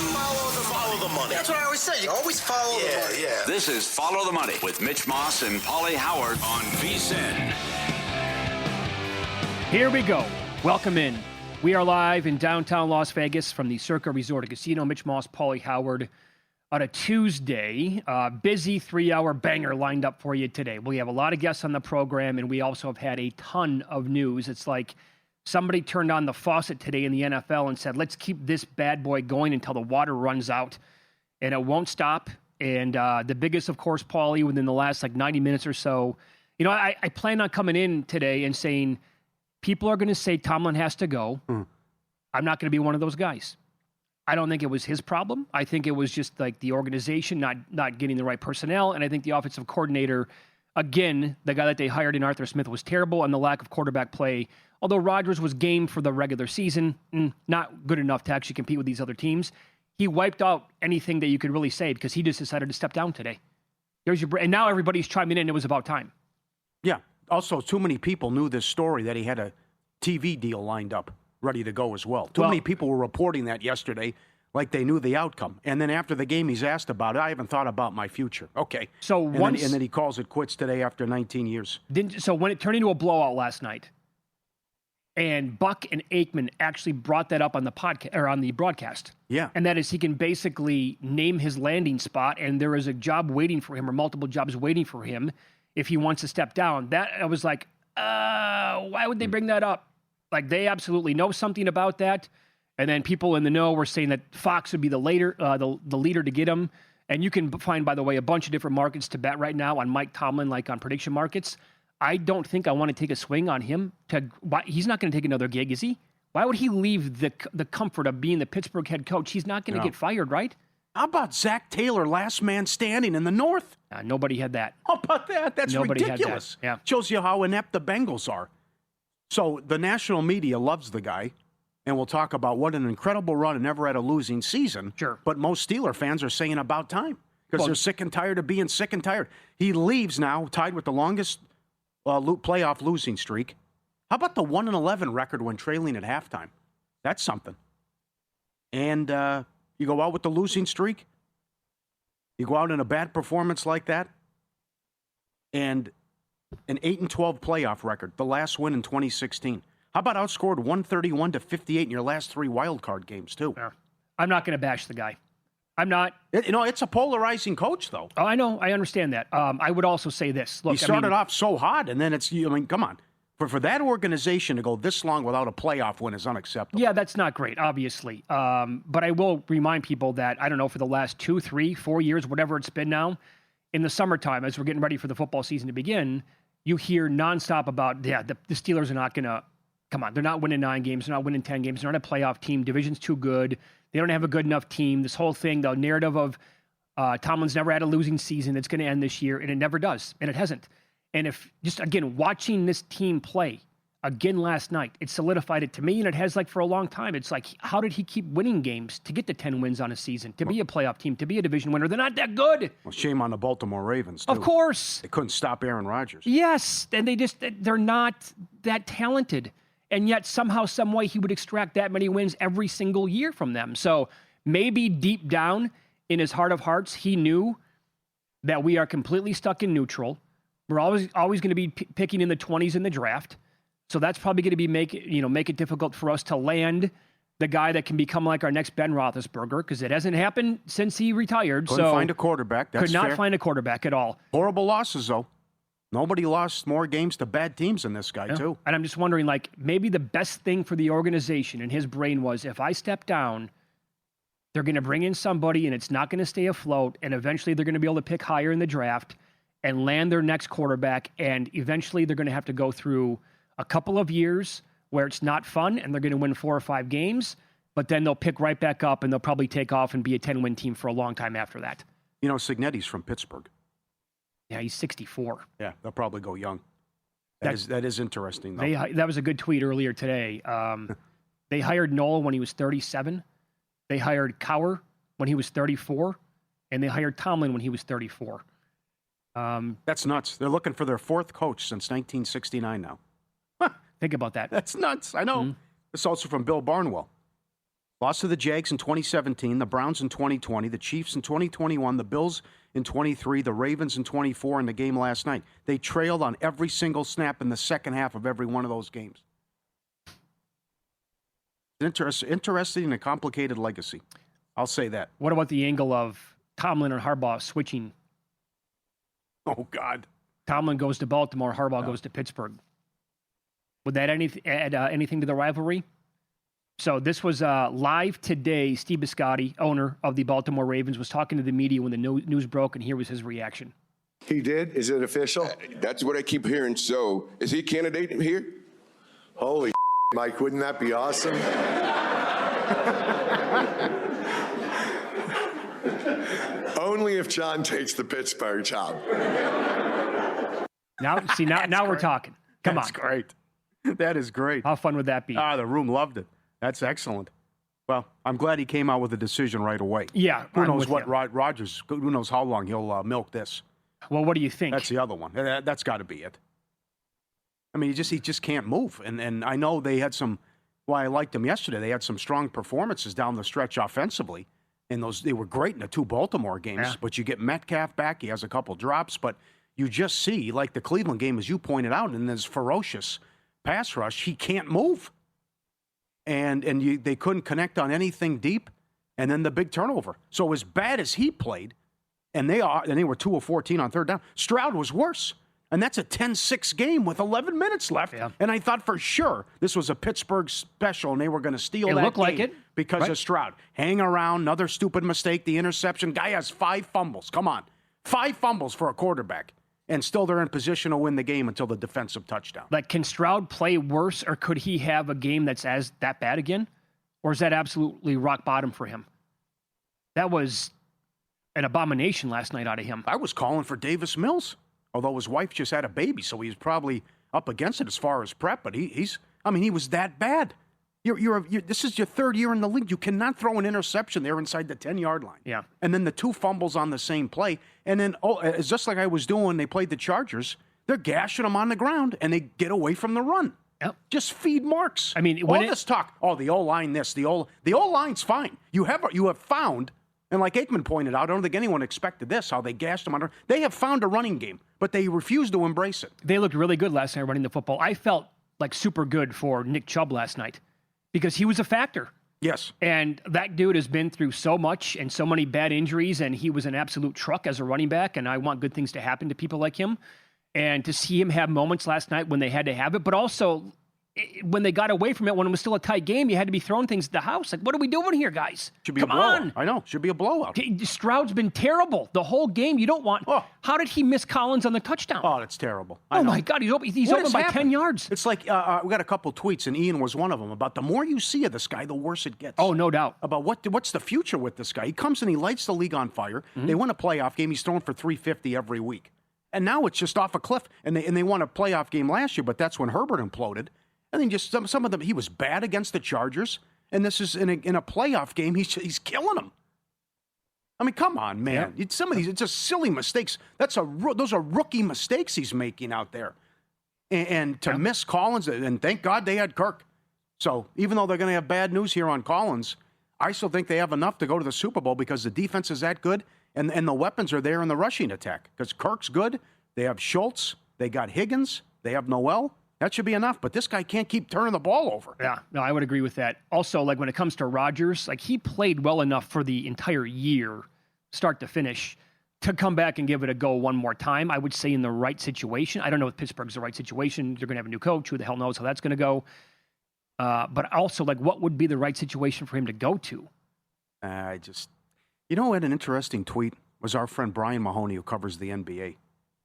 Follow the money. That's what I always say. You always follow the money. Yeah. This is Follow the Money with Mitch Moss and Pauly Howard on VSiN. Here we go. Welcome in. We are live in downtown Las Vegas from the Circa Resort and Casino. Mitch Moss, Pauly Howard on a Tuesday. Busy 3-hour banger lined up for you today. We have a lot of guests on the program, and we also have had a ton of news. It's like somebody turned on the faucet today in the NFL and said, let's keep this bad boy going until the water runs out. And it won't stop. And the biggest, of course, Pauly, within the last 90 minutes or so. You know, I plan on coming in today and saying, people are going to say Tomlin has to go. I'm not going to be one of those guys. I don't think it was his problem. I think it was just the organization not getting the right personnel. And I think the offensive coordinator, again, the guy that they hired in Arthur Smith was terrible, and the lack of quarterback play. Although Rodgers was game for the regular season, not good enough to actually compete with these other teams. He wiped out anything that you could really say because he just decided to step down today. And now everybody's chiming in. It was about time. Yeah. Also, too many people knew this story that he had a TV deal lined up, ready to go as well. Too many people were reporting that yesterday like they knew the outcome. And then after the game, he's asked about it. I haven't thought about my future. Okay. So and then he calls it quits today after 19 years. So when it turned into a blowout last night, and Buck and Aikman actually brought that up on the podcast or on the broadcast. Yeah. And that is he can basically name his landing spot, and there is a job waiting for him or multiple jobs waiting for him if he wants to step down. That I was like, why would they bring that up? They absolutely know something about that. And then people in the know were saying that Fox would be the leader to get him. And you can find, by the way, a bunch of different markets to bet right now on Mike Tomlin, on prediction markets. I don't think I want to take a swing on him. He's not going to take another gig, is he? Why would he leave the comfort of being the Pittsburgh head coach? He's not going to get fired, right? How about Zach Taylor, last man standing in the North? Nobody had that. How about that? That's Nobody ridiculous. Had that. Yeah. Shows you how inept the Bengals are. So the national media loves the guy, and we'll talk about what an incredible run and never had a losing season. Sure. But most Steeler fans are saying about time because they're sick and tired of being sick and tired. He leaves now, tied with the longest playoff losing streak. How about the 1-11 record when trailing at halftime? That's something. And you go out with the losing streak. You go out in a bad performance like that. And an 8-12 playoff record, the last win in 2016. How about outscored 131-58 in your last 3 wild card games, too? Yeah. I'm not going to bash the guy. I'm not. It's a polarizing coach, though. Oh, I know. I understand that. I would also say this. Look, he started off so hot, and then come on. For that organization to go this long without a playoff win is unacceptable. Yeah, that's not great, obviously. But I will remind people that, I don't know, for the last 2, 3, 4 years, whatever it's been now, in the summertime, as we're getting ready for the football season to begin, you hear nonstop about, the Steelers are not going to, come on, they're not winning 9 games, they're not winning 10 games, they're not a playoff team, division's too good, they don't have a good enough team, this whole thing, the narrative of Tomlin's never had a losing season, it's going to end this year, and it never does, and it hasn't. And if, just again, watching this team play again last night, it solidified it to me, and it has for a long time. It's how did he keep winning games to get to 10 wins on a season, to be a playoff team, to be a division winner? They're not that good. Well, shame on the Baltimore Ravens, too. Of course. They couldn't stop Aaron Rodgers. Yes, and they're not that talented. And yet somehow, some way, he would extract that many wins every single year from them. So maybe deep down in his heart of hearts, he knew that we are completely stuck in neutral. We're always going to be picking in the 20s in the draft. So that's probably going to make it difficult for us to land the guy that can become our next Ben Roethlisberger, because it hasn't happened since he retired. Couldn't find a quarterback. That's could not fair. find a quarterback at all. Horrible losses, though. Nobody lost more games to bad teams than this guy, too. And I'm just wondering, maybe the best thing for the organization in his brain was, if I step down, they're going to bring in somebody and it's not going to stay afloat, and eventually they're going to be able to pick higher in the draft and land their next quarterback, and eventually they're going to have to go through a couple of years where it's not fun and they're going to win 4 or 5 games, but then they'll pick right back up and they'll probably take off and be a 10-win team for a long time after that. Cignetti's from Pittsburgh. Yeah, he's 64. Yeah, they'll probably go young. That is interesting, though. That was a good tweet earlier today. They hired Noel when he was 37. They hired Cowher when he was 34. And they hired Tomlin when he was 34. That's nuts. They're looking for their 4th coach since 1969 now. Think about that. That's nuts. I know. Mm-hmm. It's also from Bill Barnwell. Lost to the Jags in 2017, the Browns in 2020, the Chiefs in 2021, the Bills in 23, the Ravens in 24, and the game last night. They trailed on every single snap in the second half of every one of those games. Interesting and a complicated legacy. I'll say that. What about the angle of Tomlin and Harbaugh switching? Oh, God. Tomlin goes to Baltimore, Harbaugh goes to Pittsburgh. Would that add anything to the rivalry? So this was live today. Steve Biscotti, owner of the Baltimore Ravens, was talking to the media when the news broke, and here was his reaction. He did? Is it official? That's what I keep hearing. So is he a candidate here? Holy Mike, wouldn't that be awesome? Only if John takes the Pittsburgh job. Now we're talking. Come That's on. great. That is great. How fun would that be? The room loved it. That's excellent. Well, I'm glad he came out with a decision right away. Yeah. Who knows what Rodgers, who knows how long he'll milk this. Well, what do you think? That's the other one. That's got to be it. I mean, he just can't move. And I know they had some, I liked them yesterday. They had some strong performances down the stretch offensively. And they were great in the 2 Baltimore games. Yeah. But you get Metcalf back. He has a couple drops. But you just see, like the Cleveland game, as you pointed out, in this ferocious pass rush, he can't move. And they couldn't connect on anything deep. And then the big turnover. So as bad as he played, and they were 2 of 14 on third down, Stroud was worse. And that's a 10-6 game with 11 minutes left. Yeah. And I thought for sure this was a Pittsburgh special, and they were going to steal that looked game like it. Because of Stroud. Hang around, another stupid mistake, the interception. Guy has 5 fumbles. Come on. 5 fumbles for a quarterback. And still they're in position to win the game until the defensive touchdown. Like, can Stroud play worse, or could he have a game that's that bad again? Or is that absolutely rock bottom for him? That was an abomination last night out of him. I was calling for Davis Mills, although his wife just had a baby, so he was probably up against it as far as prep. But he was that bad. This is your 3rd year in the league. You cannot throw an interception there inside the 10-yard line. Yeah. And then the 2 fumbles on the same play. And then, it's just like I was doing when they played the Chargers. They're gashing them on the ground, and they get away from the run. Yep. Just feed marks. I mean, this talk, the O-line this, the O-line's fine. You have found, and like Aikman pointed out, I don't think anyone expected this, how they gashed them under. They have found a running game, but they refuse to embrace it. They looked really good last night running the football. I felt like super good for Nick Chubb last night because he was a factor. Yes. And that dude has been through so much and so many bad injuries, and he was an absolute truck as a running back, and I want good things to happen to people like him. And to see him have moments last night when they had to have it, but also when they got away from it, when it was still a tight game, you had to be throwing things at the house. Like, what are we doing here, guys? Should be Come a blowout. on. I know. Should be a blowout. Stroud's been terrible the whole game. You don't want. Oh. How did he miss Collins on the touchdown? Oh, that's terrible. Oh, my God. He's open by 10 yards. It's like we got a couple tweets, and Ian was one of them, about the more you see of this guy, the worse it gets. Oh, no doubt. About what's the future with this guy. He comes and he lights the league on fire. Mm-hmm. They win a playoff game. He's throwing for 350 every week. And now it's just off a cliff. And they won a playoff game last year, but that's when Herbert imploded. And then just some of them, he was bad against the Chargers. And this is in a playoff game, he's killing them. I mean, come on, man. Yeah. Some of these, it's just silly mistakes. Those are rookie mistakes he's making out there. And to miss Collins, and thank God they had Kirk. So even though they're going to have bad news here on Collins, I still think they have enough to go to the Super Bowl because the defense is that good, and the weapons are there in the rushing attack. Because Kirk's good. They have Schultz. They got Higgins. They have Noel. That should be enough, but this guy can't keep turning the ball over. Yeah, no, I would agree with that. Also, like when it comes to Rodgers, like he played well enough for the entire year, start to finish, to come back and give it a go one more time. I would say in the right situation. I don't know if Pittsburgh's the right situation. They're going to have a new coach. Who the hell knows how that's going to go? But also, like, what would be the right situation for him to go to? Who had an interesting tweet was our friend Brian Mahoney, who covers the NBA,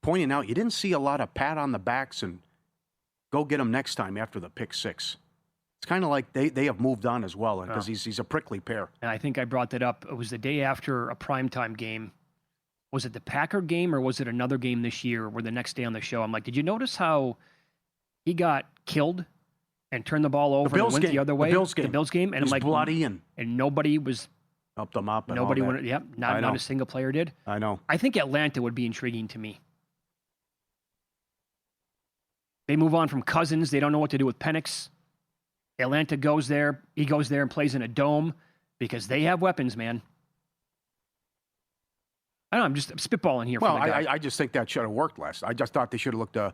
pointing out you didn't see a lot of pat on the backs and go get him next time after the pick 6. It's kind of like they have moved on as well because he's a prickly pear. And I think I brought that up. It was the day after a primetime game. Was it the Packer game or was it another game this year where the next day on the show, I'm like, did you notice how he got killed and turned the ball over and went the other way? The Bills game. And I'm like, bloody and nobody was... Helped them up. Nobody wanted... Yep, not a single player did. I know. I think Atlanta would be intriguing to me. They move on from Cousins. They don't know what to do with Penix. Atlanta goes there. He goes there and plays in a dome because they have weapons, man. I don't know. I'm just spitballing here. Well, for the guy. I just think that should have worked last. I just thought they should have looked at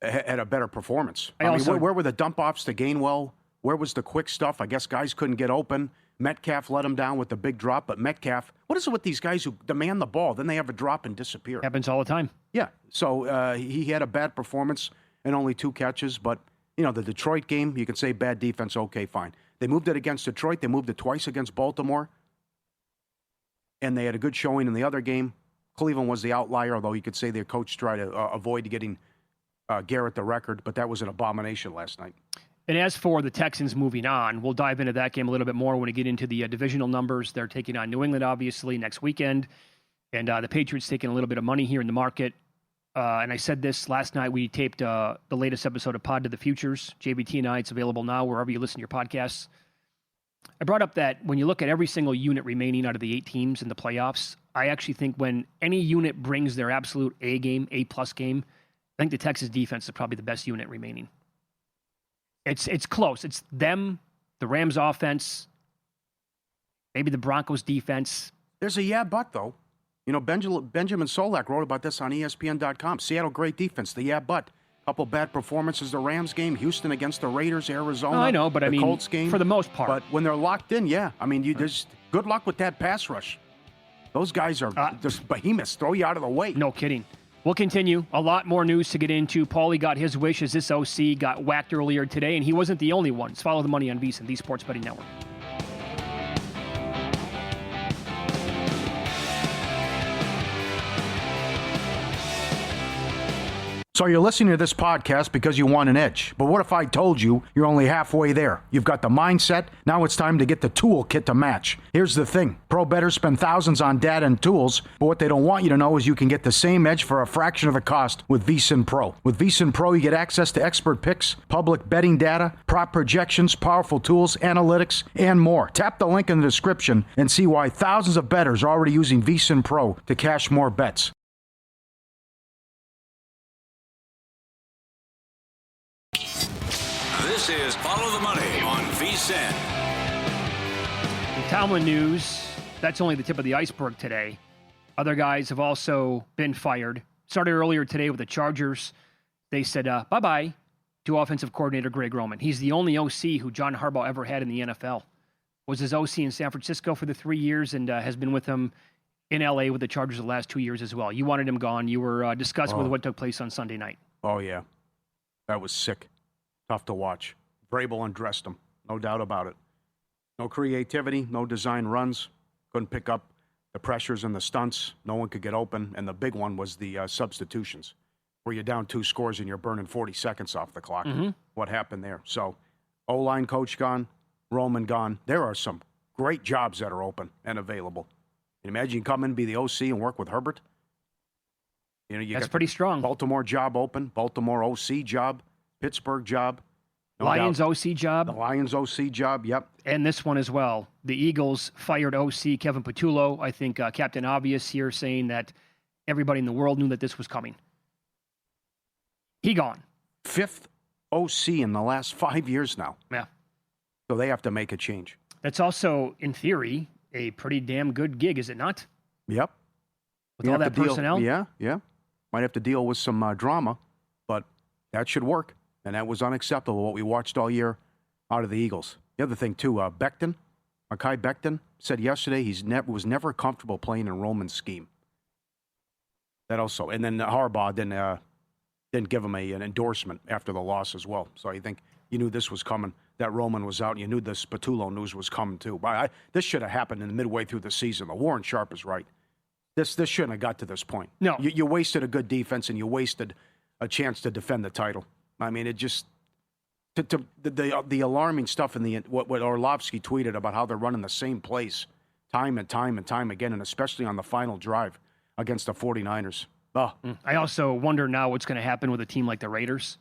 a better performance. I also- mean, where were the dump offs to Gainwell? Where was the quick stuff? I guess guys couldn't get open. Metcalf let him down with the big drop, but Metcalf, what is it with these guys who demand the ball, then they have a drop and disappear? Happens all the time. Yeah, so he had a bad performance and only 2 catches, but, you know, the Detroit game, you can say bad defense, okay, fine. They moved it against Detroit. They moved it twice against Baltimore, and they had a good showing in the other game. Cleveland was the outlier, although you could say their coach tried to avoid getting Garrett the record, but that was an abomination last night. And as for the Texans moving on, we'll dive into that game a little bit more when we get into the divisional numbers. They're taking on New England, obviously, next weekend. And the Patriots taking a little bit of money here in the market. And I said this last night. We taped the latest episode of Pod to the Futures. JBT and I, it's available now wherever you listen to your podcasts. I brought up that when you look at every single unit remaining out of the 8 teams in the playoffs, I actually think when any unit brings their absolute A game, A-plus game, I think the Texas defense is probably the best unit remaining. It's close. It's them, the Rams offense, maybe the Broncos defense. There's a but, though. You know, Benjamin Solak wrote about this on ESPN.com. Seattle, great defense. The but. Couple bad performances. The Rams game, Houston against the Raiders, Arizona. Oh, I know, but I mean, Colts game. for the most part. But when they're locked in, yeah. I mean, there's good luck with that pass rush. Those guys are just behemoths. Throw you out of the way. No kidding. We'll continue. A lot more news to get into. Pauly got his wish as this OC got whacked earlier today, and he wasn't the only one. Let's follow the money on VSiN, the Sports Betting Network. So you're listening to this podcast because you want an edge. But what if I told you you're only halfway there? You've got the mindset. Now it's time to get the toolkit to match. Here's the thing. Pro bettors spend thousands on data and tools, but what they don't want you to know is you can get the same edge for a fraction of the cost with VSiN Pro. With VSiN Pro, you get access to expert picks, public betting data, prop projections, powerful tools, analytics, and more. Tap the link in the description and see why thousands of bettors are already using VSiN Pro to cash more bets. This is Follow the Money on VSiN. The Tomlin news, that's only the tip of the iceberg today. Other guys have also been fired. Started earlier today with the Chargers. They said bye-bye to offensive coordinator Greg Roman. He's the only OC who John Harbaugh ever had in the NFL. Was his OC in San Francisco for the 3 years and has been with him in L.A. with the Chargers the last 2 years as well. You wanted him gone. You were disgusted with what took place on Sunday night. Oh, yeah. That was sick. Tough to watch. Vrabel undressed him. No doubt about it. No creativity, no design runs. Couldn't pick up the pressures and the stunts. No one could get open. And the big one was the substitutions, where you're down 2 scores and you're burning 40 seconds off the clock. Mm-hmm. What happened there? So, O-line coach gone, Roman gone. There are some great jobs that are open and available. Can you imagine you come in, be the OC, and work with Herbert? You know, That's pretty strong. Baltimore job open, Baltimore OC job, Pittsburgh job. No Lions doubt. OC job. The Lions OC job, yep. And this one as well. The Eagles fired OC Kevin Patullo. I think Captain Obvious here saying that everybody in the world knew that this was coming. He gone. 5th OC in the last 5 years now. Yeah. So they have to make a change. That's also, in theory, a pretty damn good gig, is it not? Yep. With all that personnel? Yeah. Might have to deal with some drama, but that should work. And that was unacceptable, what we watched all year out of the Eagles. The other thing, too, Mekhi Becton, said yesterday he was never comfortable playing in Roman's scheme. That also. And then Harbaugh didn't give him an endorsement after the loss as well. So I think you knew this was coming, that Roman was out, and you knew this Patullo news was coming, too. But this should have happened in the midway through the season. Warren Sharp is right. This shouldn't have got to this point. No. You wasted a good defense, and you wasted a chance to defend the title. I mean, it just the alarming stuff in what Orlovsky tweeted about how they're running the same plays time and time and time again, and especially on the final drive against the 49ers. Oh. I also wonder now what's going to happen with a team like the Raiders,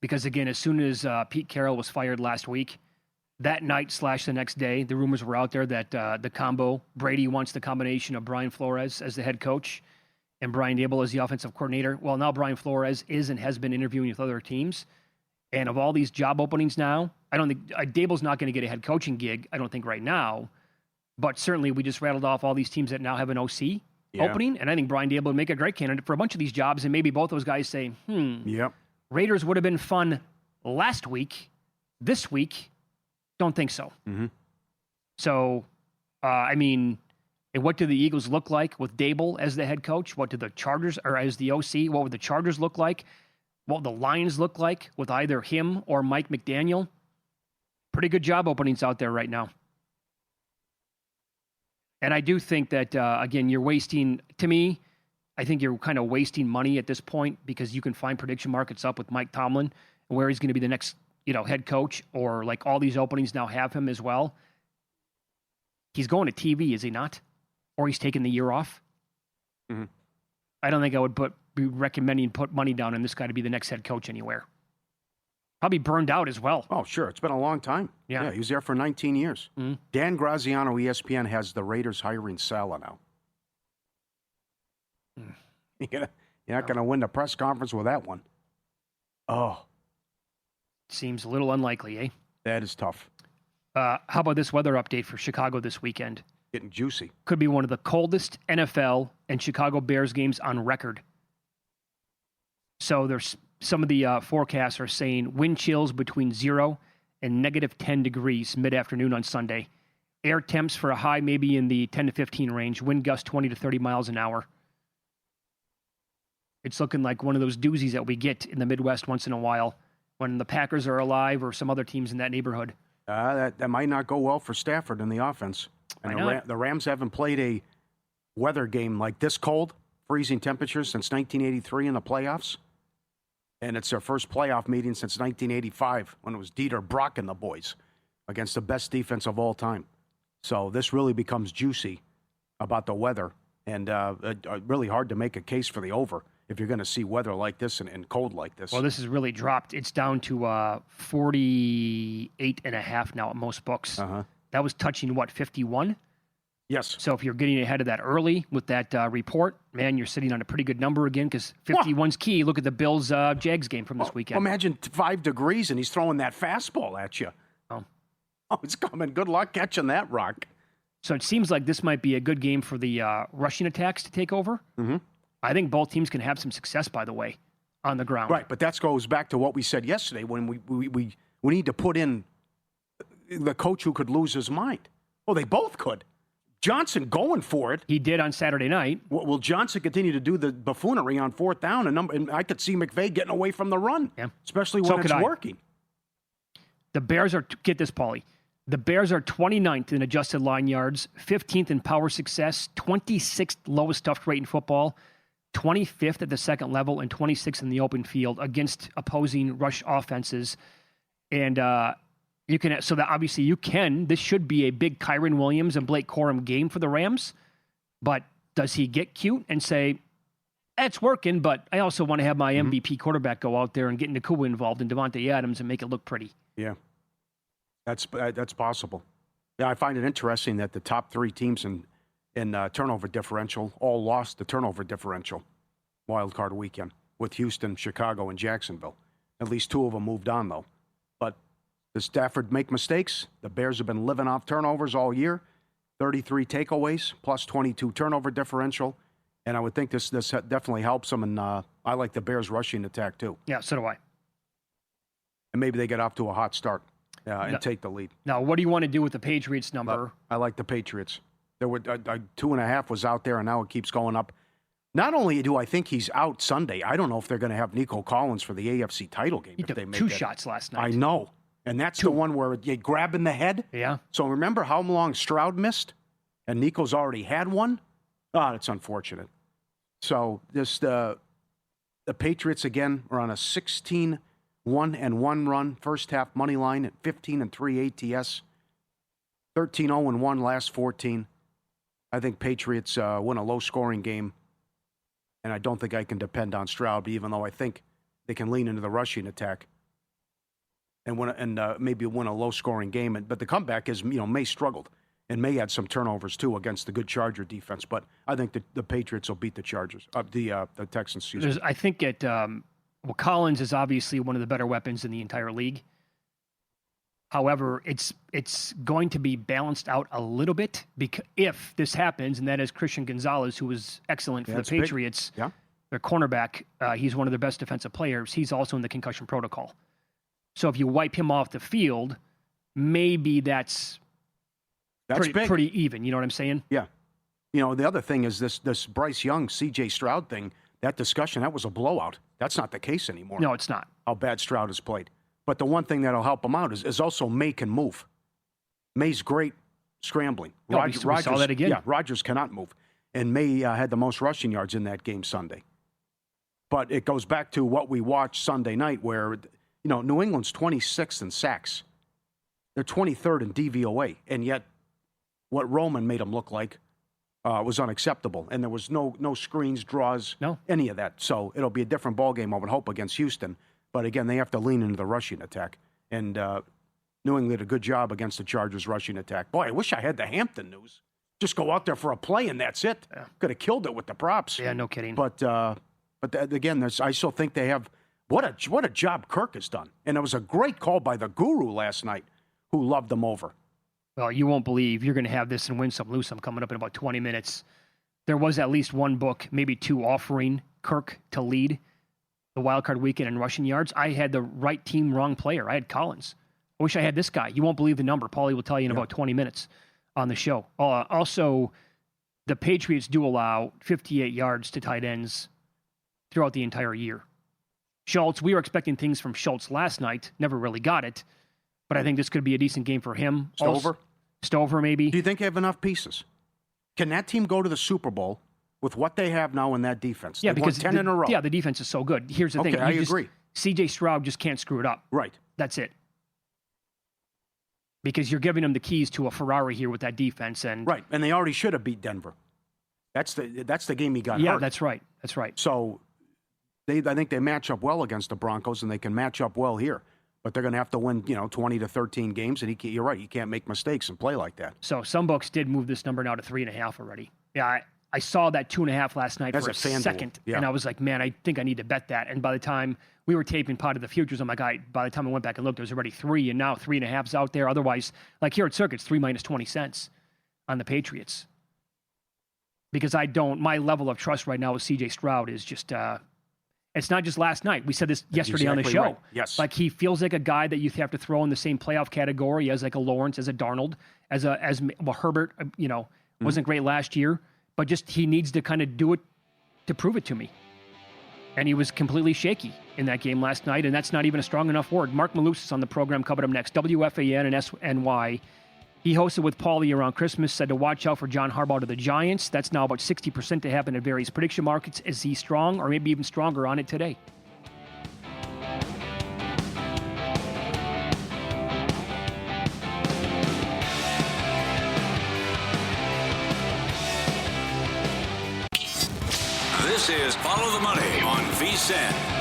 because again, as soon as Pete Carroll was fired last week, that night / the next day, the rumors were out there that the combo, Brady wants the combination of Brian Flores as the head coach and Brian Daboll as the offensive coordinator. Well, now Brian Flores is and has been interviewing with other teams. And of all these job openings now, I don't think Dable's not going to get a head coaching gig, I don't think right now. But certainly we just rattled off all these teams that now have an OC opening. And I think Brian Dable would make a great candidate for a bunch of these jobs. And maybe both those guys say, Raiders would have been fun last week. This week, don't think so. Mm-hmm. So, I mean, what do the Eagles look like with Dable as the head coach? What do the Chargers, or as the OC, what would the Chargers look like? What would the Lions look like with either him or Mike McDaniel? Pretty good job openings out there right now. And I do think that, again, you're wasting, to me, I think you're kind of wasting money at this point because you can find prediction markets up with Mike Tomlin and where he's going to be the next, head coach, or like all these openings now have him as well. He's going to TV, is he not? Or he's taking the year off. Mm-hmm. I don't think I would be recommending put money down on this guy to be the next head coach anywhere. Probably burned out as well. Oh, sure. It's been a long time. Yeah. He was there for 19 years. Mm-hmm. Dan Graziano, ESPN, has the Raiders hiring Saleh now. You're not going to win the press conference with that one. Oh. Seems a little unlikely, eh? That is tough. How about this weather update for Chicago this weekend? Getting juicy. Could be one of the coldest NFL and Chicago Bears games on record. So there's some of the forecasts are saying wind chills between 0 and negative 10 degrees mid-afternoon on Sunday. Air temps for a high maybe in the 10 to 15 range. Wind gusts 20 to 30 miles an hour. It's looking like one of those doozies that we get in the Midwest once in a while when the Packers are alive or some other teams in that neighborhood. That might not go well for Stafford in the offense. And the Rams haven't played a weather game like this cold, freezing temperatures, since 1983 in the playoffs. And it's their first playoff meeting since 1985 when it was Dieter Brock and the boys against the best defense of all time. So this really becomes juicy about the weather, and really hard to make a case for the over if you're going to see weather like this and cold like this. Well, this has really dropped. It's down to 48.5 now at most books. Uh-huh. That was touching, 51? Yes. So if you're getting ahead of that early with that report, man, you're sitting on a pretty good number again because 51's key. Look at the Bills-Jags game from this weekend. Imagine 5 degrees and he's throwing that fastball at you. Oh, it's coming. Good luck catching that rock. So it seems like this might be a good game for the rushing attacks to take over. Mm-hmm. I think both teams can have some success, by the way, on the ground. Right, but that goes back to what we said yesterday when we need to put in the coach who could lose his mind. Well, they both could. Johnson going for it. He did on Saturday night. Will Johnson continue to do the buffoonery on fourth down? And I could see McVay getting away from the run, especially when it's working. The Bears are, get this, Pauly, the Bears are 29th in adjusted line yards, 15th in power success, 26th lowest stuffed rate in football, 25th at the second level, and 26th in the open field against opposing rush offenses. And you can, so that obviously you can, this should be a big Kyron Williams and Blake Corum game for the Rams. But does he get cute and say, it's working, but I also want to have my MVP quarterback go out there and get Nakua involved and Devontae Adams and make it look pretty? Yeah, that's possible. Yeah, I find it interesting that the top 3 teams in turnover differential all lost the turnover differential wild card weekend with Houston, Chicago, and Jacksonville. At least 2 of them moved on, though. But does Stafford make mistakes? The Bears have been living off turnovers all year. 33 takeaways, plus 22 turnover differential. And I would think this definitely helps them. And I like the Bears rushing attack, too. Yeah, so do I. And maybe they get off to a hot start and take the lead. Now, what do you want to do with the Patriots number? I like the Patriots. There were 2.5 was out there, and now it keeps going up. Not only do I think he's out Sunday, I don't know if they're going to have Nico Collins for the AFC title game. He took 2 shots last night. I know. And that's the one where you grab in the head. Yeah. So remember how long Stroud missed? And Nico's already had one? Oh, it's unfortunate. So the Patriots, again, are on a 16-1-1 run. First half money line at 15-3 ATS. 13-0-1 last 14. I think Patriots win a low-scoring game. And I don't think I can depend on Stroud, even though I think they can lean into the rushing attack and maybe win a low-scoring game. But the comeback is, May struggled. And May had some turnovers, too, against the good Charger defense. But I think the Patriots will beat the Chargers, the Texans, excuse me. I think at Well, Collins is obviously one of the better weapons in the entire league. However, it's going to be balanced out a little bit because if this happens, and that is Christian Gonzalez, who was excellent for the Patriots, their cornerback, he's one of their best defensive players. He's also in the concussion protocol. So if you wipe him off the field, maybe that's pretty even. You know what I'm saying? Yeah. You know, the other thing is this Bryce Young, C.J. Stroud thing, that discussion, that was a blowout. That's not the case anymore. No, it's not. How bad Stroud has played. But the one thing that'll help him out is also May can move. May's great scrambling. We saw that again. Yeah, Rodgers cannot move. And May had the most rushing yards in that game Sunday. But it goes back to what we watched Sunday night where, New England's 26th in sacks. They're 23rd in DVOA. And yet what Roman made them look like was unacceptable. And there was no screens, draws, any of that. So it'll be a different ballgame, I would hope, against Houston. But again, they have to lean into the rushing attack. And New England did a good job against the Chargers' rushing attack. Boy, I wish I had the Hampton news. Just go out there for a play and that's it. Yeah. Could have killed it with the props. Yeah, no kidding. But again, I still think they have what a job Kirk has done. And it was a great call by the guru last night, who loved them over. Well, you won't believe you're going to have this and win some, lose some coming up in about 20 minutes. There was at least one book, maybe two, offering Kirk to lead the wildcard weekend in rushing yards. I had the right team, wrong player. I had Collins. I wish I had this guy. You won't believe the number. Pauly will tell you in about 20 minutes on the show. Also, the Patriots do allow 58 yards to tight ends throughout the entire year. Schultz, we were expecting things from Schultz last night. Never really got it. But I think this could be a decent game for him. Stover, maybe. Do you think they have enough pieces? Can that team go to the Super Bowl with what they have now in that defense? Yeah, They've because won 10 in a row. Yeah, the defense is so good. Here's the thing. I agree. C.J. Stroud just can't screw it up. Right. That's it. Because you're giving them the keys to a Ferrari here with that defense. Right, and they already should have beat Denver. That's the game he got hurt. Yeah, that's right. So I think they match up well against the Broncos, and they can match up well here. But they're going to have to win, 20 to 13 games, and you're right, you can't make mistakes and play like that. So some books did move this number now to 3.5 already. Yeah, I saw that 2.5 last night for a second, and I was like, man, I think I need to bet that. And by the time we were taping Pot of the Futures, I'm like, by the time I went back and looked, there was already 3, and now 3.5's out there. Otherwise, like here at Circuits, 3 minus 20 cents on the Patriots. Because my level of trust right now with C.J. Stroud is just, it's not just last night. We said this yesterday on the show. Right. Yes. Like he feels like a guy that you have to throw in the same playoff category as like a Lawrence, as a Darnold, as Herbert, wasn't great last year, but just he needs to kind of do it to prove it to me. And he was completely shaky in that game last night, and that's not even a strong enough word. Marc Malusis on the program coming up next. WFAN and SNY. He hosted with Pauly around Christmas, said to watch out for John Harbaugh to the Giants. That's now about 60% to happen at various prediction markets. Is he strong or maybe even stronger on it today? This is Follow the Money on VSiN.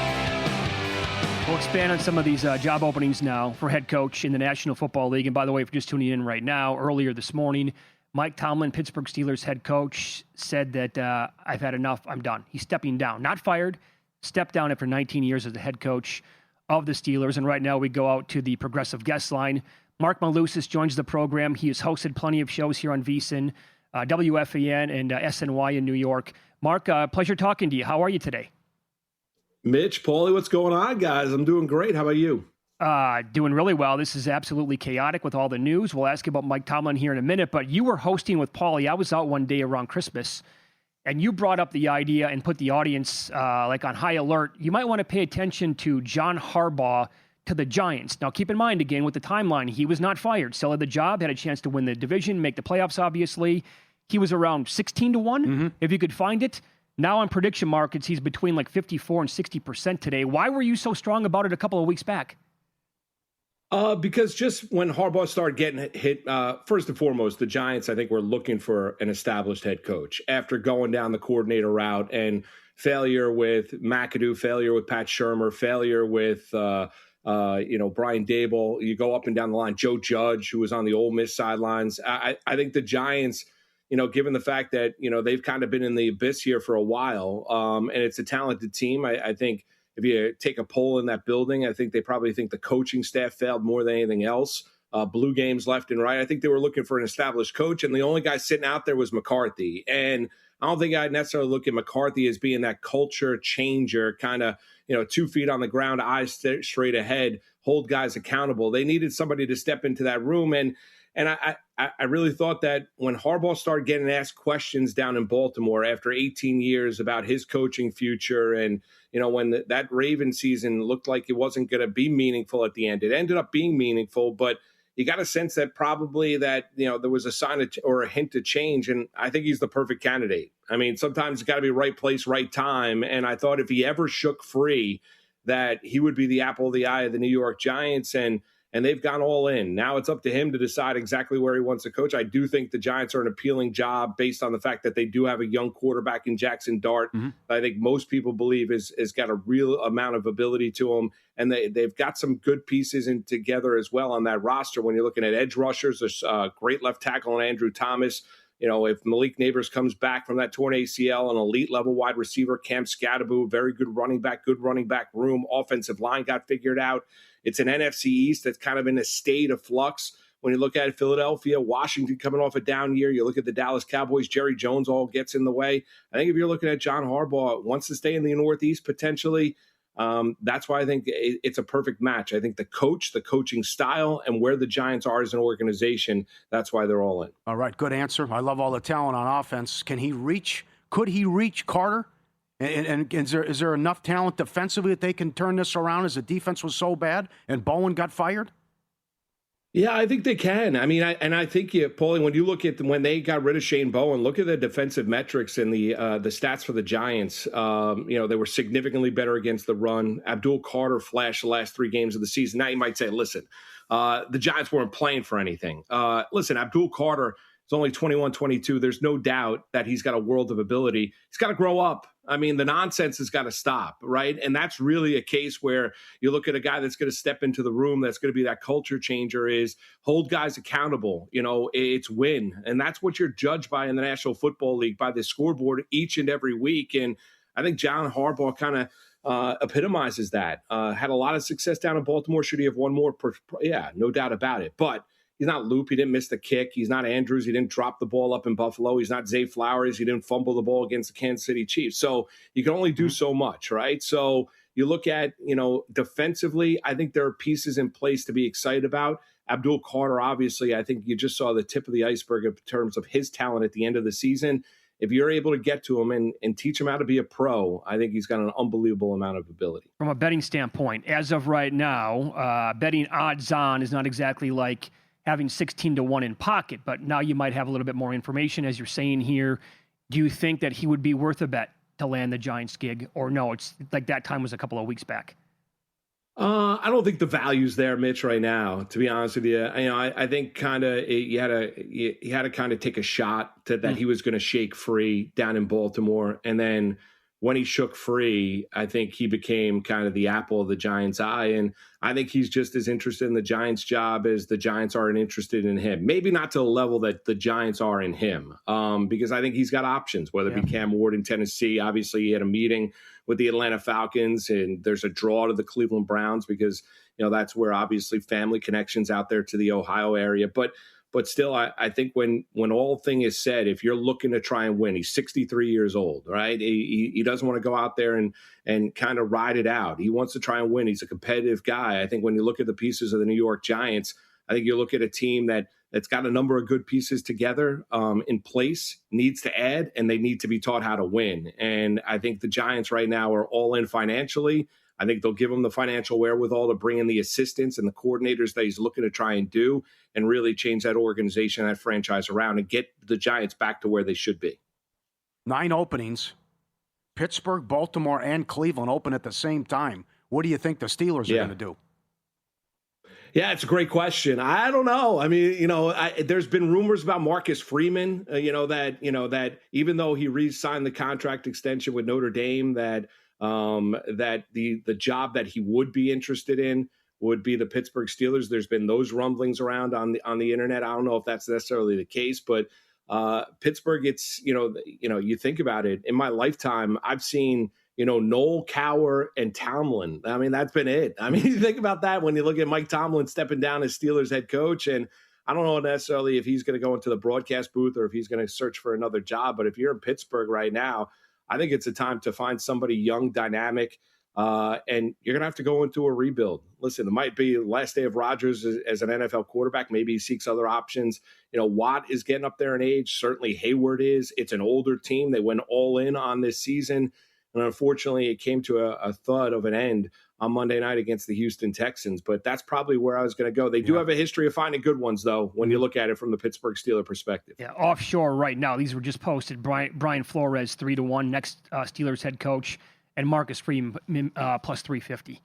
We'll expand on some of these job openings now for head coach in the National Football League. And by the way, if you're just tuning in right now, earlier this morning, Mike Tomlin, Pittsburgh Steelers head coach, said that I've had enough. I'm done. He's stepping down. Not fired, stepped down after 19 years as the head coach of the Steelers. And right now we go out to the progressive guest line. Marc Malusis joins the program. He has hosted plenty of shows here on VSiN, WFAN, and SNY in New York. Marc, pleasure talking to you. How are you today? Mitch, Pauly, what's going on, guys? I'm doing great. How about you? Doing really well. This is absolutely chaotic with all the news. We'll ask you about Mike Tomlin here in a minute, but you were hosting with Pauly. I was out one day around Christmas, and you brought up the idea and put the audience on high alert. You might want to pay attention to John Harbaugh to the Giants. Now, keep in mind, again, with the timeline, he was not fired. Still had the job, had a chance to win the division, make the playoffs, obviously. He was around 16-1, if you could find it. Now on prediction markets, he's between 54 and 60% today. Why were you so strong about it a couple of weeks back? Because just when Harbaugh started getting hit, first and foremost, the Giants, I think, were looking for an established head coach after going down the coordinator route and failure with McAdoo, failure with Pat Shurmur, failure with Brian Daboll. You go up and down the line. Joe Judge, who was on the Ole Miss sidelines. I think the Giants, given the fact that, they've kind of been in the abyss here for a while, and it's a talented team, I think if you take a poll in that building, I think they probably think the coaching staff failed more than anything else. Blue games left and right. I think they were looking for an established coach, and the only guy sitting out there was McCarthy. And I don't think I'd necessarily look at McCarthy as being that culture changer, kind of, 2 feet on the ground, eyes straight ahead, hold guys accountable. They needed somebody to step into that room. And I really thought that when Harbaugh started getting asked questions down in Baltimore after 18 years about his coaching future, and when that Raven season looked like it wasn't going to be meaningful at the end, it ended up being meaningful, but you got a sense that probably that, there was a sign or a hint to change. And I think he's the perfect candidate. I mean, sometimes it's got to be right place, right time. And I thought if he ever shook free, that he would be the apple of the eye of the New York Giants. And they've gone all in. Now it's up to him to decide exactly where he wants to coach. I do think the Giants are an appealing job based on the fact that they do have a young quarterback in Jackson Dart. Mm-hmm. I think most people believe has got a real amount of ability to him. And they've got some good pieces in together as well on that roster. When you're looking at edge rushers, there's a great left tackle in Andrew Thomas. If Malik Neighbors comes back from that torn ACL, an elite level wide receiver, Cam Scatterbo, very good running back room, offensive line got figured out. It's an NFC East that's kind of in a state of flux. When you look at Philadelphia, Washington coming off a down year, you look at the Dallas Cowboys, Jerry Jones all gets in the way. I think if you're looking at John Harbaugh, wants to stay in the Northeast potentially, that's why I think it's a perfect match. I think the coach, the coaching style, and where the Giants are as an organization, that's why they're all in. All right, good answer. I love all the talent on offense. Could he reach Carter? And is there enough talent defensively that they can turn this around as the defense was so bad and Bowen got fired? Yeah, I think they can. I mean, I think, Pauly, when you look at when they got rid of Shane Bowen, look at the defensive metrics and the stats for the Giants. They were significantly better against the run. Abdul Carter flashed the last 3 games of the season. Now you might say, listen, the Giants weren't playing for anything. Listen, Abdul Carter is only 21, 22. There's no doubt that he's got a world of ability. He's got to grow up. I mean, the nonsense has got to stop, right? And that's really a case where you look at a guy that's going to step into the room, that's going to be that culture changer, is hold guys accountable. It's win. And that's what you're judged by in the National Football League, by the scoreboard each and every week. And I think John Harbaugh kind of epitomizes that. Had a lot of success down in Baltimore. Should he have won more? Yeah, no doubt about it. But he's not Loop. He didn't miss the kick. He's not Andrews. He didn't drop the ball up in Buffalo. He's not Zay Flowers. He didn't fumble the ball against the Kansas City Chiefs. So you can only do so much, right? So you look at, defensively, I think there are pieces in place to be excited about. Abdul Carter, obviously, I think you just saw the tip of the iceberg in terms of his talent at the end of the season. If you're able to get to him and teach him how to be a pro, I think he's got an unbelievable amount of ability. From a betting standpoint, as of right now, betting odds on is not exactly like having 16-1 in pocket, but now you might have a little bit more information, as you're saying here. Do you think that he would be worth a bet to land the Giants gig, or no? It's like that time was a couple of weeks back. I don't think the value's there, Mitch, right now, to be honest with you. I think kind of you had to kind of take a shot that he was going to shake free down in Baltimore, and then when he shook free, I think he became kind of the apple of the Giants' eye. And I think he's just as interested in the Giants' job as the Giants are interested in him. Maybe not to the level that the Giants are in him, because I think he's got options, whether it be Cam Ward in Tennessee. Obviously, he had a meeting with the Atlanta Falcons, and there's a draw to the Cleveland Browns because, that's where obviously family connections out there to the Ohio area. But still, I think when all thing is said, if you're looking to try and win, he's 63 years old, right? He doesn't want to go out there and kind of ride it out. He wants to try and win. He's a competitive guy. I think when you look at the pieces of the New York Giants, I think you look at a team that's got a number of good pieces together in place, needs to add, and they need to be taught how to win. And I think the Giants right now are all in financially. I think they'll give him the financial wherewithal to bring in the assistants and the coordinators that he's looking to try and do and really change that organization, that franchise around and get the Giants back to where they should be. 9 openings. Pittsburgh, Baltimore, and Cleveland open at the same time. What do you think the Steelers are going to do? Yeah, it's a great question. I don't know. I mean, there's been rumors about Marcus Freeman, that even though he re-signed the contract extension with Notre Dame, that the job that he would be interested in would be the Pittsburgh Steelers. There's been those rumblings around on the internet. I don't know if that's necessarily the case, but Pittsburgh, it's, you think about it. In my lifetime, I've seen, Noel, Cowher, and Tomlin. I mean, that's been it. I mean, you think about that when you look at Mike Tomlin stepping down as Steelers head coach, and I don't know necessarily if he's going to go into the broadcast booth or if he's going to search for another job. But if you're in Pittsburgh right now, I think it's a time to find somebody young, dynamic, and you're going to have to go into a rebuild. Listen, it might be the last day of Rodgers as an NFL quarterback. Maybe he seeks other options. Watt is getting up there in age. Certainly Hayward is. It's an older team. They went all in on this season. And unfortunately, it came to a thud of an end on Monday night against the Houston Texans. But that's probably where I was going to go. They do have a history of finding good ones, though, when you look at it from the Pittsburgh Steelers perspective. Yeah, offshore right now. These were just posted. Brian Flores, 3-1, next Steelers head coach, and Marcus Freeman plus 350.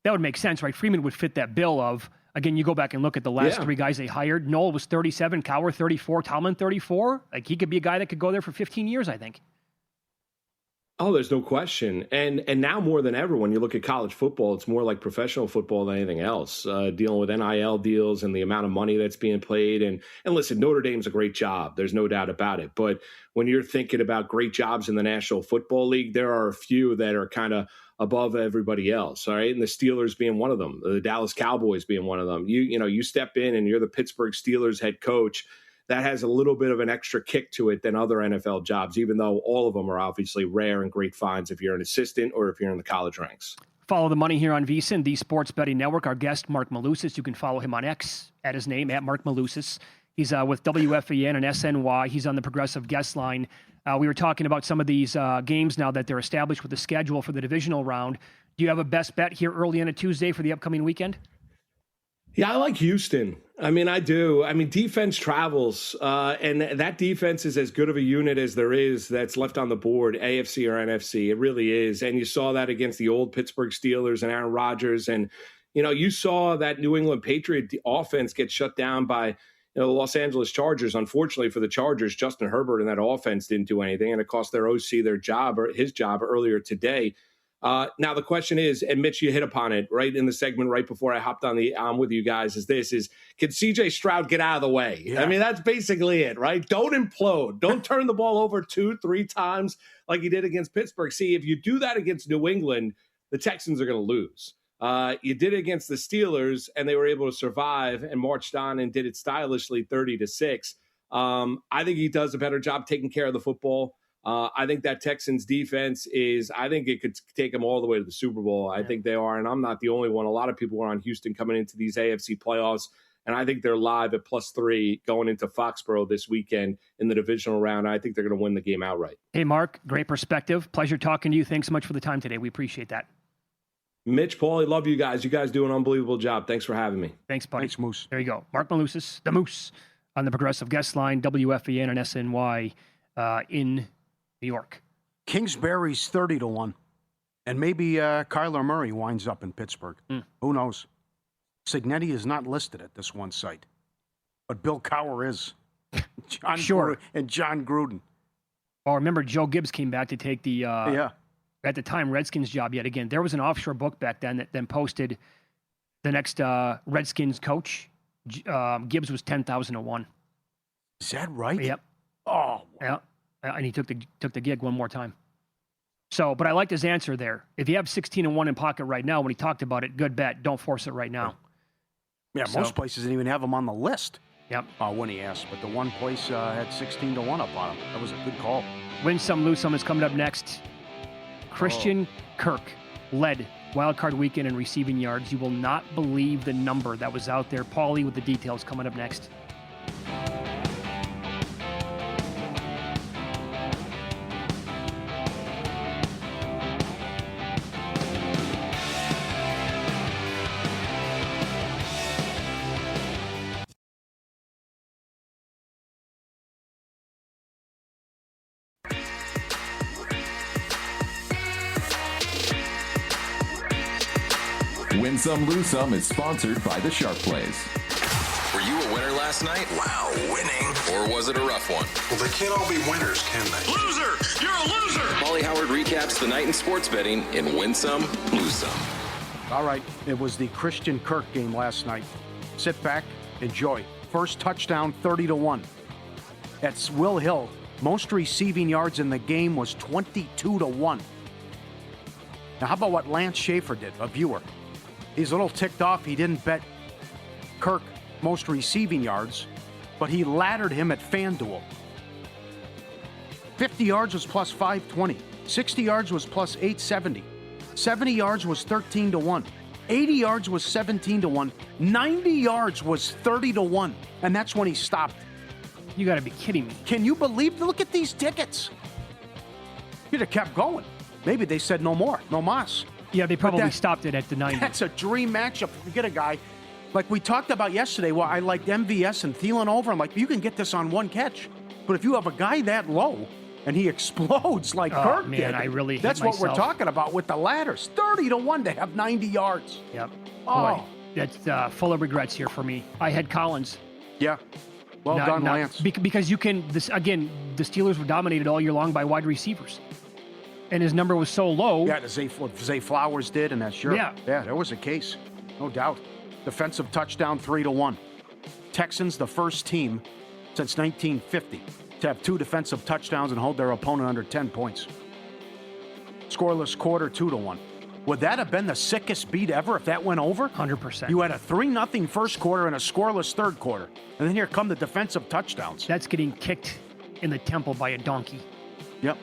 That would make sense, right? Freeman would fit that bill of, again, you go back and look at the last three guys they hired. Noel was 37, Cowher 34, Tomlin 34. Like, he could be a guy that could go there for 15 years, I think. Oh, there's no question. And now more than ever, when you look at college football, it's more like professional football than anything else, dealing with NIL deals and the amount of money that's being played. And listen, Notre Dame's a great job. There's no doubt about it. But when you're thinking about great jobs in the National Football League, there are a few that are kind of above everybody else, all right? And the Steelers being one of them, the Dallas Cowboys being one of them. You step in and you're the Pittsburgh Steelers head coach. That has a little bit of an extra kick to it than other NFL jobs, even though all of them are obviously rare and great finds if you're an assistant or if you're in the college ranks. Follow the money here on VSiN, the Sports Betting Network. Our guest, Marc Malusis. You can follow him on X at his name, at Marc Malusis. He's with WFAN and SNY. He's on the Progressive Guest Line. We were talking about some of these games now that they're established with the schedule for the divisional round. Do you have a best bet here early on a Tuesday for the upcoming weekend? Yeah, I like Houston. I mean, I do. I mean, defense travels, and that defense is as good of a unit as there is that's left on the board, AFC or NFC. It really is. And you saw that against the old Pittsburgh Steelers and Aaron Rodgers. And, you saw that New England Patriot offense get shut down by the Los Angeles Chargers. Unfortunately for the Chargers, Justin Herbert and that offense didn't do anything, and it cost their OC his job earlier today. Now the question is, and Mitch, you hit upon it right in the segment right before I hopped on with you guys, can CJ Stroud get out of the way? Yeah. I mean, that's basically it, right? Don't implode. Don't turn the ball over 2-3 times like you did against Pittsburgh. See, if you do that against New England, the Texans are going to lose. You did it against the Steelers, and they were able to survive and marched on and did it stylishly 30-6. I think he does a better job taking care of the football. I think that Texans defense I think it could take them all the way to the Super Bowl. I think they are, and I'm not the only one. A lot of people are on Houston coming into these AFC playoffs, and I think they're live at +3 going into Foxborough this weekend in the divisional round. I think they're going to win the game outright. Hey, Mark, great perspective. Pleasure talking to you. Thanks so much for the time today. We appreciate that. Mitch, Pauly, love you guys. You guys do an unbelievable job. Thanks for having me. Thanks, buddy. Thanks, Moose. There you go. Marc Malusis, the Moose, on the Progressive Guest Line, WFAN and SNY in New York. Kingsbury's 30-1. And maybe Kyler Murray winds up in Pittsburgh. Who knows? Signetti is not listed at this one site. But Bill Cowher is. And John Gruden. Oh, remember Joe Gibbs came back to take the, at the time, Redskins job yet again. There was an offshore book back then that then posted the next Redskins coach. Gibbs was 10,000-1. Is that right? Yep. Oh, wow. Yeah. And he took the gig one more time. So, but I liked his answer there. If you have 16-1 in pocket right now, when he talked about it, good bet. Don't force it right now. Yeah, most places didn't even have him on the list. Yep. When he asked, but the one place had 16-1 up on him. That was a good call. Win some, lose some is coming up next. Christian Kirk led wildcard weekend in receiving yards. You will not believe the number that was out there. Pauly with the details coming up next. Win Some, Lose Some is sponsored by the Sharp Plays. Were you a winner last night? Wow, winning. Or was it a rough one? Well, they can't all be winners, can they? Loser! You're a loser! Pauly Howard recaps the night in sports betting in Win Some, Lose Some. All right, it was the Christian Kirk game last night. Sit back, enjoy. First touchdown, 30-1. That's Will Hill. Most receiving yards in the game was 22-1. Now, how about what Lance Schaefer did, a viewer? He's a little ticked off. He didn't bet Kirk most receiving yards, but he laddered him at FanDuel. 50 yards was plus 520. 60 yards was plus 870. 70 yards was 13-1. 80 yards was 17-1. 90 yards was 30-1. And that's when he stopped. You got to be kidding me. Can you believe? Look at these tickets. You'd have kept going. Maybe they said no more, no mas. Yeah, they probably stopped it at the 90. That's a dream matchup. If you get a guy like we talked about yesterday, well, I liked MVS and Thielen over. I'm like, you can get this on one catch. But if you have a guy that low and he explodes like Kirk did, I really hate that's myself. what we're talking about with the ladders. 30-1 to have 90 yards. Yep. Oh. Boy, that's full of regrets here for me. I had Collins. Yeah. Well done, Lance. Because you can, the Steelers were dominated all year long by wide receivers. And his number was so low. Yeah, Zay Flowers did, and that's sure. Yeah, there was a case. No doubt. Defensive touchdown, 3-1. Texans, the first team since 1950 to have 2 defensive touchdowns and hold their opponent under 10 points. Scoreless quarter, 2-1. Would that have been the sickest beat ever if that went over? 100%. You had a 3-0 first quarter and a scoreless third quarter. And then here come the defensive touchdowns. That's getting kicked in the temple by a donkey. Yep.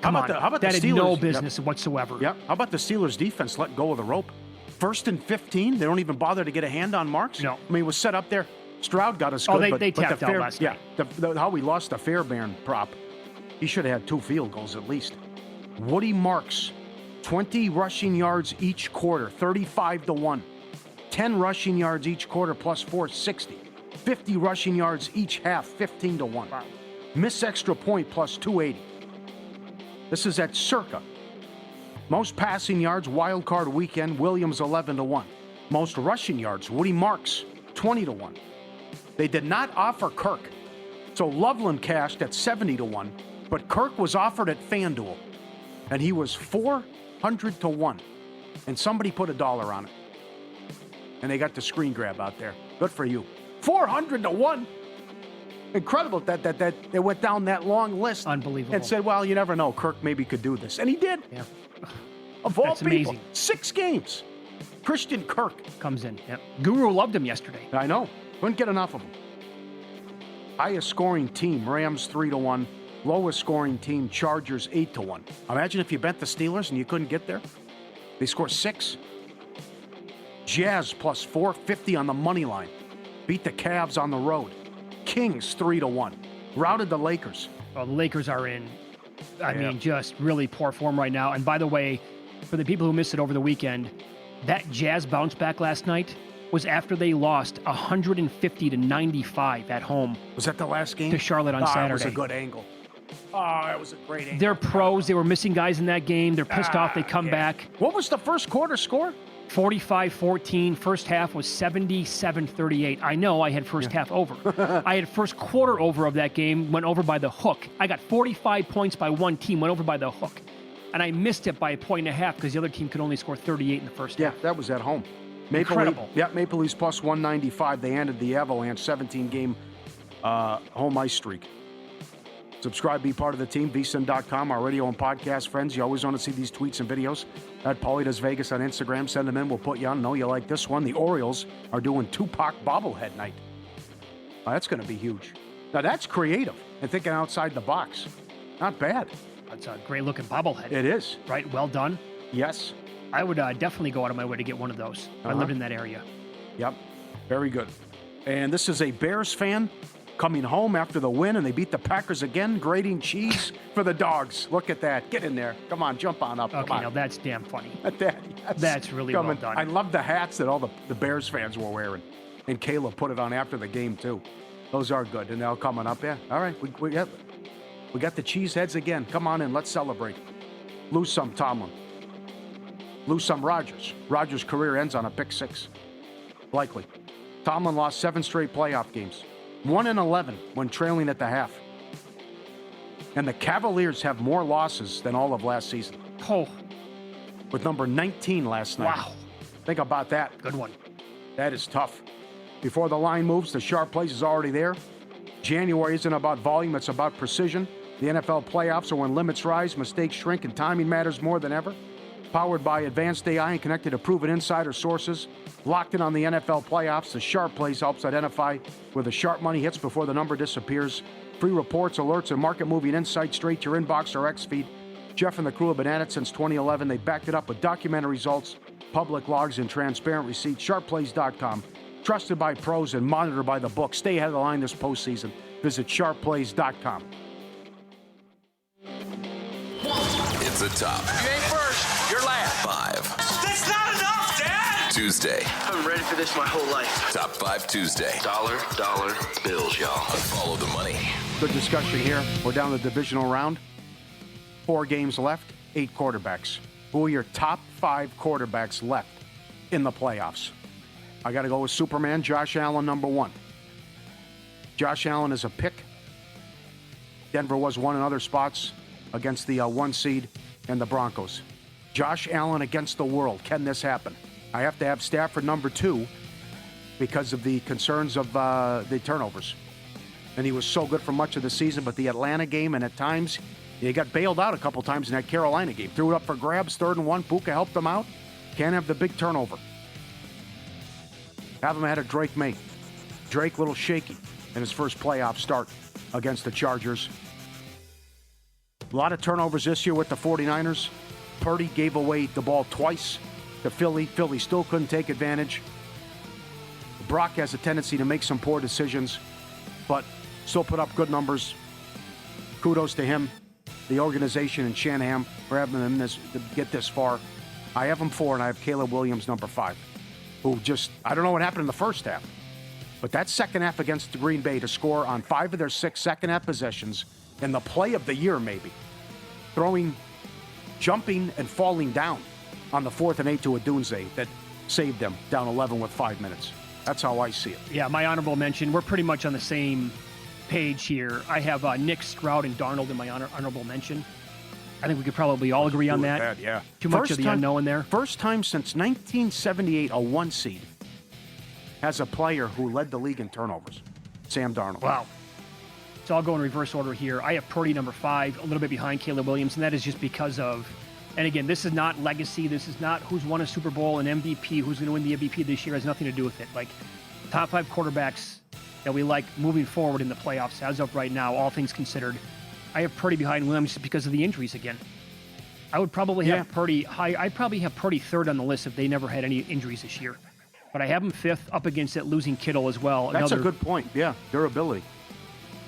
How about the Steelers? Had no business whatsoever. Yep. How about the Steelers defense let go of the rope? 1st and 15, they don't even bother to get a hand on Marks? No. I mean, it was set up there. Stroud got us good. They tapped out last night. Yeah, how we lost the Fairbairn prop. He should have had 2 field goals at least. Woody Marks, 20 rushing yards each quarter, 35-1. 10 rushing yards each quarter plus 460. 50 rushing yards each half, 15-1. Wow. Miss extra point plus 280. This is at Circa. Most passing yards, wild card weekend, Williams 11-1. Most rushing yards, Woody Marks 20-1. They did not offer Kirk. So Loveland cashed at 70-1, but Kirk was offered at FanDuel. And he was 400-1. And somebody put $1 on it. And they got the screen grab out there. Good for you. 400-1. Incredible that they went down that long list. Unbelievable. And said, well, you never know. Kirk maybe could do this. And he did. Yeah. Of all That's people. amazing. 6 games. Christian Kirk. Comes in. Yep. Guru loved him yesterday. I know. Couldn't get enough of him. Highest scoring team, Rams 3-1. Lowest scoring team, Chargers 8-1. Imagine if you bet the Steelers and you couldn't get there. They score 6. Jazz plus 450 on the money line. Beat the Cavs on the road. Kings 3-1. Routed the Lakers. Well, the Lakers are in, I mean, just really poor form right now. And by the way, for the people who missed it over the weekend, that Jazz bounce back last night was after they lost 150-95 at home. Was that the last game? To Charlotte on Saturday. That was a good angle. Oh, that was a great angle. They're pros. They were missing guys in that game. They're pissed off. They come back. What was the first quarter score? 45-14. First half was 77-38. I know I had first half over. I had first quarter over of that game, went over by the hook. I got 45 points by one team, went over by the hook. And I missed it by a point and a half because the other team could only score 38 in the first half. Yeah, that was at home. Incredible. Maple Leafs plus 195. They ended the Avalanche 17-game home ice streak. Subscribe, be part of the team, vsin.com, our radio and podcast friends. You always want to see these tweets and videos. At Pauly Does Vegas on Instagram. Send them in. We'll put you on. Know you like this one. The Orioles are doing Tupac bobblehead night. That's going to be huge. Now, that's creative and thinking outside the box. Not bad. That's a great-looking bobblehead. It is. Right? Well done. Yes. I would definitely go out of my way to get one of those. I lived in that area. Yep. Very good. And this is a Bears fan coming home after the win, and they beat the Packers again, grating cheese for the dogs. Look at that. Get in there. Come on, jump on up. Okay, Come on. now that's damn funny. That's really coming. well done. I love the hats that all the Bears fans were wearing. And Kayla put it on after the game, too. Those are good. And now coming up, yeah. All right, we got the cheese heads again. Come on in. Let's celebrate. Lose some, Tomlin. Lose some, Rodgers. Rodgers' career ends on a pick 6. Likely. Tomlin lost 7 straight playoff games. 1-11 when trailing at the half. And the Cavaliers have more losses than all of last season. Oh. With number 19 last night. Wow. Think about that. Good one. That is tough. Before the line moves, the sharp place is already there. January isn't about volume, it's about precision. The NFL playoffs are when limits rise, mistakes shrink, and timing matters more than ever. Powered by advanced AI and connected to proven insider sources. Locked in on the NFL playoffs, the Sharp Plays helps identify where the sharp money hits before the number disappears. Free reports, alerts, and market-moving insights straight to your inbox or X-feed. Jeff and the crew have been at it since 2011. They backed it up with documented results, public logs, and transparent receipts. SharpPlays.com. Trusted by pros and monitored by the book. Stay ahead of the line this postseason. Visit SharpPlays.com. It's a top You ain't first, you're last. 5. That's not enough, Dad! Tuesday. I've been ready for this my whole life. Top 5 Tuesday. Dollar bills, y'all. Follow the money. Good discussion here. We're down the divisional round. 4 games left, 8 quarterbacks. Who are your top 5 quarterbacks left in the playoffs? I got to go with Superman, Josh Allen, number 1. Josh Allen is a pick. Denver was 1 in other spots against the 1 seed and the Broncos. Josh Allen against the world. Can this happen? I have to have Stafford number 2 because of the concerns of the turnovers. And he was so good for much of the season, but the Atlanta game, and at times, he got bailed out a couple times in that Carolina game. Threw it up for grabs, 3rd and 1. Puka helped him out. Can't have the big turnover. Have him ahead of Drake May. Drake a little shaky in his first playoff start against the Chargers. A lot of turnovers this year with the 49ers. Purdy gave away the ball twice to Philly. Philly still couldn't take advantage. Brock has a tendency to make some poor decisions, but still put up good numbers. Kudos to him, the organization, and Shanahan for having him to get this far. I have him 4, and I have Caleb Williams number 5, who just, I don't know what happened in the first half, but that second half against the Green Bay to score on 5 of their 6 second half possessions in the play of the year, maybe. Jumping and falling down on the 4th and 8 to a Dunze that saved them down 11 with 5 minutes. That's how I see it. Yeah, my honorable mention, we're pretty much on the same page here. I have Nick, Stroud, and Darnold in my honorable mention. I think we could probably all agree on that. Yeah. Too much of the unknown there. First time since 1978 a 1 seed has a player who led the league in turnovers. Sam Darnold. Wow. So I'll go in reverse order here. I have Purdy number 5, a little bit behind Caleb Williams, and that is just because of, and again, this is not legacy. This is not who's won a Super Bowl, an MVP, who's going to win the MVP this year. It has nothing to do with it. Like, top 5 quarterbacks that we like moving forward in the playoffs as of right now, all things considered. I have Purdy behind Williams just because of the injuries again. I would probably have Purdy high. I'd probably have Purdy 3rd on the list if they never had any injuries this year. But I have him 5th up against it, losing Kittle as well. That's a good point. Yeah, durability.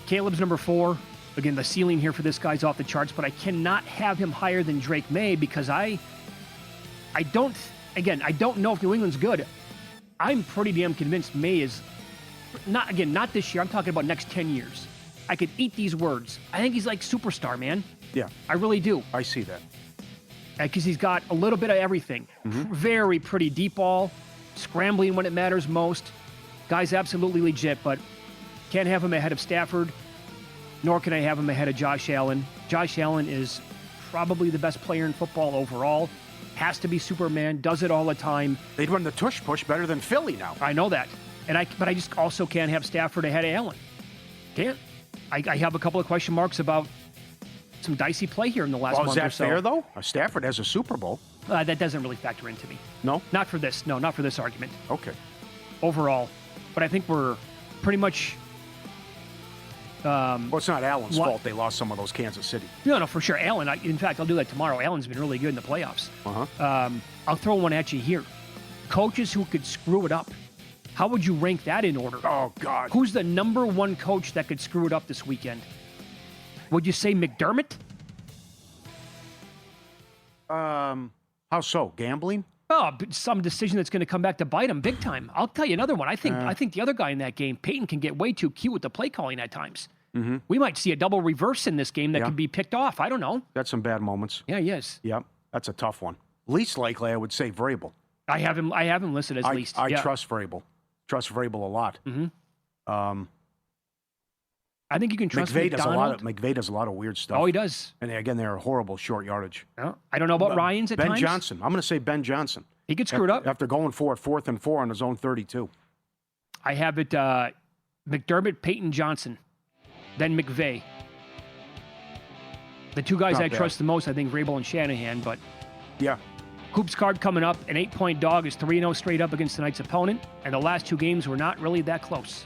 Caleb's number 4. Again, the ceiling here for this guy's off the charts, but I cannot have him higher than Drake May because I don't know if New England's good. I'm pretty damn convinced May is not this year. I'm talking about next 10 years. I could eat these words. I think he's like superstar, man. Yeah. I really do. I see that. Because he's got a little bit of everything. Mm-hmm. Very pretty deep ball, scrambling when it matters most. Guy's absolutely legit, but can't have him ahead of Stafford, nor can I have him ahead of Josh Allen. Josh Allen is probably the best player in football overall. Has to be Superman, does it all the time. They'd run the tush push better than Philly now. I know that. But I just also can't have Stafford ahead of Allen. Can't. I have a couple of question marks about some dicey play here in the last month or so. Is that fair, though? Stafford has a Super Bowl. That doesn't really factor into me. No? Not for this. No, not for this argument. Okay. Overall. But I think we're pretty much... well, it's not Allen's fault they lost some of those Kansas City. No, for sure. Allen, in fact, I'll do that tomorrow. Allen's been really good in the playoffs. I'll throw one at you here. Coaches who could screw it up. How would you rank that in order? Oh, God. Who's the number 1 coach that could screw it up this weekend? Would you say McDermott? How so? Gambling? Oh, some decision that's going to come back to bite him big time. I'll tell you another one. I think the other guy in that game, Peyton, can get way too cute with the play calling at times. Mm-hmm. We might see a double reverse in this game that can be picked off. I don't know. That's some bad moments. Yeah, yes. Yep, that's a tough one. Least likely, I would say Vrabel. I have him listed as least. I trust Vrabel. Trust Vrabel a lot. Mm-hmm. I think you can trust McVay. McVay does a lot of weird stuff. Oh, he does. And again, they're horrible short yardage. I don't know about Ryans at times. Ben Johnson. I'm going to say Ben Johnson. He gets screwed up. After going for it 4th and 4 on his own 32. I have it McDermott, Peyton, Johnson, then McVay. The 2 guys I trust the most, I think, Vrabel and Shanahan, but... Yeah. Hoops card coming up. An 8-point dog is 3-0 straight up against tonight's opponent, and the last two games were not really that close.